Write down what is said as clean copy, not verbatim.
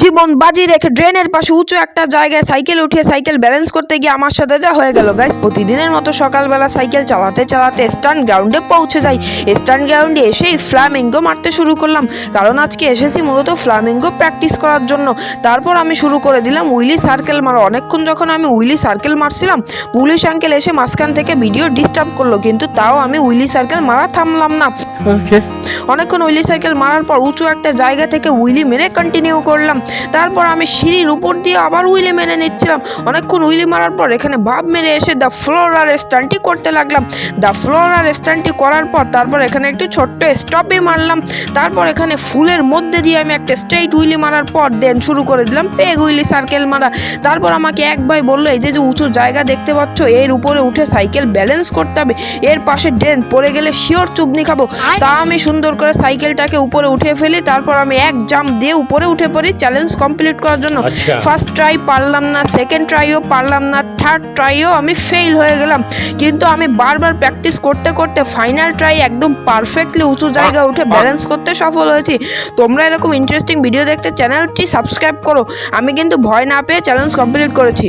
জীবন বাজি রেখে ড্রেনের পাশে উঁচু একটা জায়গায় সাইকেল উঠিয়ে সাইকেল ব্যালেন্স করতে গিয়ে আমার সাথে যা হয়ে গেল গাইস। প্রতিদিনের মতো সকালবেলা সাইকেল চালাতে চালাতে স্টান্ট গ্রাউন্ডে পৌঁছে যাই। স্টান্ট গ্রাউন্ডে এসেই ফ্লামিঙ্গো মারতে শুরু করলাম, কারণ আজকে এসেছি মূলত ফ্লামিঙ্গো প্র্যাকটিস করার জন্য। তারপর আমি শুরু করে দিলাম উইলি সার্কেল মারা। অনেকক্ষণ যখন আমি উইলি সার্কেল মারছিলাম, পুলিশ আঙ্কেল এসে মাঝখান থেকে ভিডিও ডিস্টার্ব করলো, কিন্তু তাও আমি উইলি সার্কেল মারা থামলাম না। অনেকক্ষণ উইলি সাইকেল মারার পর উঁচু একটা জায়গা থেকে উইলি মেরে কন্টিনিউ করলাম। তারপর আমি সিঁড়ির উপর দিয়ে আবার উইলি মেরে নিচ্ছিলাম। অনেকক্ষণ উইলি মারার পর এখানে ভাব মেরে এসে দ্য ফ্লোরার স্টান্টটি করতে লাগলাম। দ্য ফ্লোরার স্টান্টটি করার পর তারপর এখানে একটু ছোট্ট স্টপে মারলাম। তারপর এখানে ফুলের মধ্যে দিয়ে আমি একটা স্ট্রেইট উইলি মারার পর দেন শুরু করে দিলাম পেগ উইলি সার্কেল মারা। তারপর আমাকে এক ভাই বললো, এই যে উঁচু জায়গা দেখতে পাচ্ছ, এর উপরে উঠে সাইকেল ব্যালেন্স করতে হবে, এর পাশে ড্রেন পড়ে গেলে শিওর চুবনি খাবো। তা আমি সুন্দর করে সাইকেলটাকে উপরে উঠিয়ে ফেলি। তারপর আমি এক জাম্প দিয়ে উপরে উঠে পড়ি চ্যালেঞ্জ কমপ্লিট করার জন্য। ফার্স্ট ট্রাই পারলাম না, সেকেন্ড ট্রাইও পারলাম না, থার্ড ট্রাইও আমি ফেল হয়ে গেলাম। কিন্তু আমি বারবার প্র্যাকটিস করতে করতে ফাইনাল ট্রাই একদম পারফেক্টলি উঁচু জায়গায় উঠে ব্যালেন্স করতে সফল হয়েছি। তোমরা এরকম ইন্টারেস্টিং ভিডিও দেখতে চ্যানেলটি সাবস্ক্রাইব করো। আমি কিন্তু ভয় না পেয়ে চ্যালেঞ্জ কমপ্লিট করেছি।